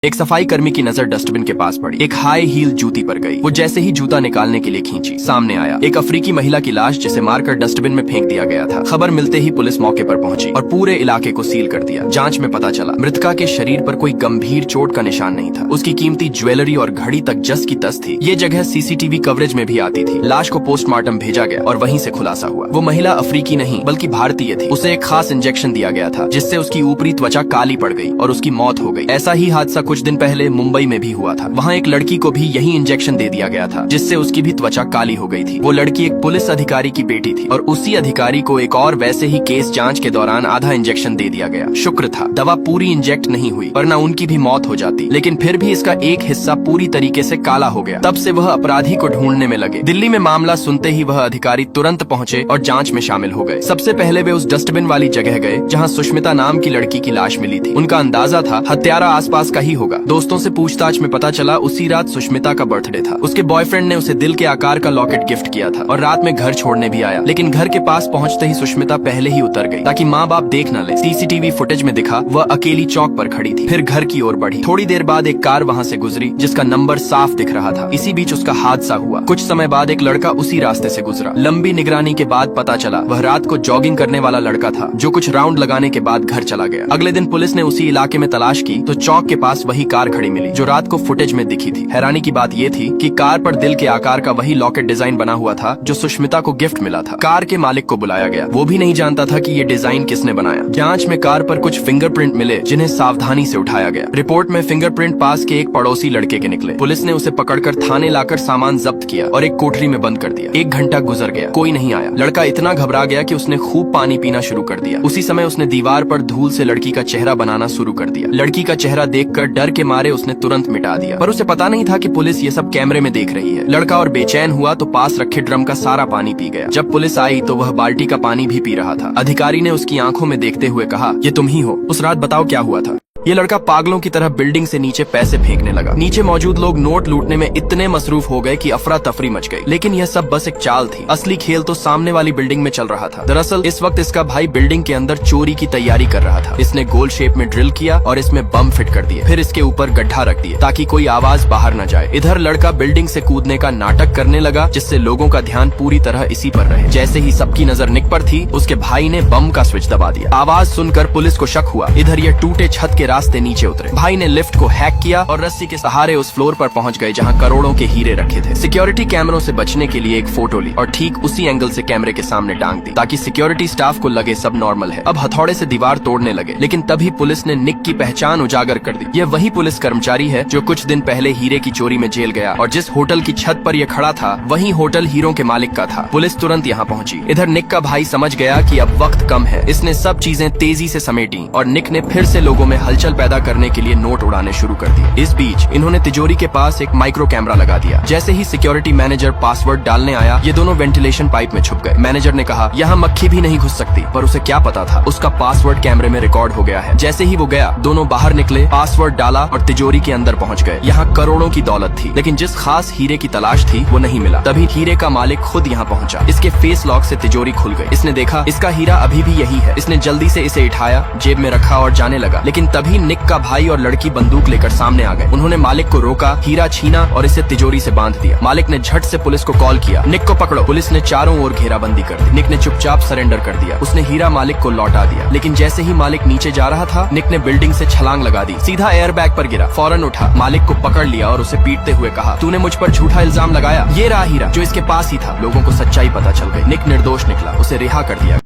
एक सफाई कर्मी की नजर डस्टबिन के पास पड़ी। एक हाई हील जूती पर गई। वो जैसे ही जूता निकालने के लिए खींची, सामने आया एक अफ्रीकी महिला की लाश, जिसे मारकर डस्टबिन में फेंक दिया गया था। खबर मिलते ही पुलिस मौके पर पहुंची और पूरे इलाके को सील कर दिया। जांच में पता चला मृतका के शरीर पर कोई गंभीर चोट का निशान नहीं था। उसकी कीमती ज्वेलरी और घड़ी तक जस की तस थी। ये जगह सीसीटीवी कवरेज में भी आती थी। लाश को पोस्टमार्टम भेजा गया और वहीं से खुलासा हुआ वो महिला अफ्रीकी नहीं बल्कि भारतीय थी। उसे एक खास इंजेक्शन दिया गया था, जिससे उसकी ऊपरी त्वचा काली पड़ गई और उसकी मौत हो गई। ऐसा ही हादसा कुछ दिन पहले मुंबई में भी हुआ था। वहाँ एक लड़की को भी यही इंजेक्शन दे दिया गया था, जिससे उसकी भी त्वचा काली हो गई थी। वो लड़की एक पुलिस अधिकारी की बेटी थी और उसी अधिकारी को एक और वैसे ही केस जांच के दौरान आधा इंजेक्शन दे दिया गया। शुक्र था दवा पूरी इंजेक्ट नहीं हुई, वरना उनकी भी मौत हो जाती। लेकिन फिर भी इसका एक हिस्सा पूरी तरीके से काला हो गया। तब से वह अपराधी को ढूंढने में लगे। दिल्ली में मामला सुनते ही वह अधिकारी तुरंत पहुंचे और जांच में शामिल हो गए। सबसे पहले वे उस डस्टबिन वाली जगह गए जहां सुष्मिता नाम की लड़की की लाश मिली थी। उनका अंदाजा था हत्यारा आसपास का ही होगा। दोस्तों से पूछताछ में पता चला उसी रात सुष्मिता का बर्थडे था। उसके बॉयफ्रेंड ने उसे दिल के आकार का लॉकेट गिफ्ट किया था और रात में घर छोड़ने भी आया। लेकिन घर के पास पहुंचते ही सुष्मिता पहले ही उतर गई ताकि माँ बाप देख न ले। सीसीटीवी फुटेज में दिखा वह अकेली चौक पर खड़ी थी। फिर घर की ओर बढ़ी। थोड़ी देर बाद एक कार वहाँ से गुजरी जिसका नंबर साफ दिख रहा था। इसी बीच उसका हादसा हुआ। कुछ समय बाद एक लड़का उसी रास्ते से गुजरा। लंबी निगरानी के बाद पता चला वह रात को जॉगिंग करने वाला लड़का था, जो कुछ राउंड लगाने के बाद घर चला गया। अगले दिन पुलिस ने उसी इलाके में तलाश की तो चौक के पास वही कार खड़ी मिली जो रात को फुटेज में दिखी थी। हैरानी की बात ये थी कि कार पर दिल के आकार का वही लॉकेट डिजाइन बना हुआ था जो सुष्मिता को गिफ्ट मिला था। कार के मालिक को बुलाया गया। वो भी नहीं जानता था कि ये डिजाइन किसने बनाया। जांच में कार पर कुछ फिंगरप्रिंट मिले जिन्हें सावधानी से उठाया गया। रिपोर्ट में फिंगरप्रिंट पास के एक पड़ोसी लड़के के निकले। पुलिस ने उसे पकड़कर थाने लाकर सामान जब्त किया और एक कोठरी में बंद कर दिया। 1 घंटा गुजर गया, कोई नहीं आया। लड़का इतना घबरा गया कि उसने खूब पानी पीना शुरू कर दिया। उसी समय उसने दीवार पर धूल से लड़की का चेहरा बनाना शुरू कर दिया। लड़की का चेहरा देखकर डर के मारे उसने तुरंत मिटा दिया, पर उसे पता नहीं था कि पुलिस ये सब कैमरे में देख रही है। लड़का और बेचैन हुआ तो पास रखे ड्रम का सारा पानी पी गया। जब पुलिस आई तो वह बाल्टी का पानी भी पी रहा था। अधिकारी ने उसकी आंखों में देखते हुए कहा, ये तुम ही हो? उस रात बताओ क्या हुआ था? ये लड़का पागलों की तरह बिल्डिंग से नीचे पैसे फेंकने लगा। नीचे मौजूद लोग नोट लूटने में इतने मसरूफ हो गए कि अफरा तफरी मच गई। लेकिन यह सब बस एक चाल थी। असली खेल तो सामने वाली बिल्डिंग में चल रहा था। दरअसल इस वक्त इसका भाई बिल्डिंग के अंदर चोरी की तैयारी कर रहा था। इसने गोल शेप में ड्रिल किया और इसमें बम फिट कर दिए। फिर इसके ऊपर गड्ढा रख दिए ताकि कोई आवाज बाहर न जाए। इधर लड़का बिल्डिंग से कूदने का नाटक करने लगा, जिससे लोगों का ध्यान पूरी तरह इसी पर रहे। जैसे ही सबकी नजर निक पर थी, उसके भाई ने बम का स्विच दबा दिया। आवाज सुनकर पुलिस को शक हुआ। इधर ये टूटे छत के रास्ते नीचे उतरे। भाई ने लिफ्ट को हैक किया और रस्सी के सहारे उस फ्लोर पर पहुंच गए जहां करोड़ों के हीरे रखे थे। सिक्योरिटी कैमरों से बचने के लिए एक फोटो ली और ठीक उसी एंगल से कैमरे के सामने टांग दी ताकि सिक्योरिटी स्टाफ को लगे सब नॉर्मल है। अब हथौड़े से दीवार तोड़ने लगे, लेकिन तभी पुलिस ने निक की पहचान उजागर कर दी। यह वही पुलिस कर्मचारी है जो कुछ दिन पहले हीरे की चोरी में जेल गया और जिस होटल की छत पर यह खड़ा था वही होटल हीरो के मालिक का था। पुलिस तुरंत यहाँ पहुंची। इधर निक का भाई समझ गया कि अब वक्त कम है। इसने सब चीजें तेजी से समेटी और निक ने फिर से लोगों में हलचल पैदा करने के लिए नोट उड़ाने शुरू कर दिए। इस बीच इन्होंने तिजोरी के पास एक माइक्रो कैमरा लगा दिया। जैसे ही सिक्योरिटी मैनेजर पासवर्ड डालने आया, ये दोनों वेंटिलेशन पाइप में छुप गए। मैनेजर ने कहा, यहाँ मक्खी भी नहीं घुस सकती, पर उसे क्या पता था उसका पासवर्ड कैमरे में रिकॉर्ड हो गया है। जैसे ही वो गया, दोनों बाहर निकले, पासवर्ड डाला और तिजोरी के अंदर पहुंच गए। यहाँ करोड़ों की दौलत थी, लेकिन जिस खास हीरे की तलाश थी वो नहीं मिला। तभी हीरे का मालिक खुद यहाँ पहुंचा। इसके फेस लॉक से तिजोरी खुल गई। इसने देखा इसका हीरा अभी भी यही है। इसने जल्दी से इसे उठाया, जेब में रखा और जाने लगा। लेकिन तभी निक का भाई और लड़की बंदूक लेकर सामने आ गए। उन्होंने मालिक को रोका, हीरा छीना और इसे तिजोरी से बांध दिया। मालिक ने झट से पुलिस को कॉल किया, निक को पकड़ो। पुलिस ने चारों ओर घेराबंदी कर दी। निक ने चुपचाप सरेंडर कर दिया। उसने हीरा मालिक को लौटा दिया। लेकिन जैसे ही मालिक नीचे जा रहा था, निक ने बिल्डिंग से छलांग लगा दी। सीधा एयरबैग पर गिरा। फौरन उठा, मालिक को पकड़ लिया और उसे पीटते हुए कहा, तूने मुझ पर झूठा इल्जाम लगाया। ये रहा हीरा जो इसके पास ही था। लोगों को सच्चाई पता चल गई। निक निर्दोष निकला। उसे रिहा कर दिया।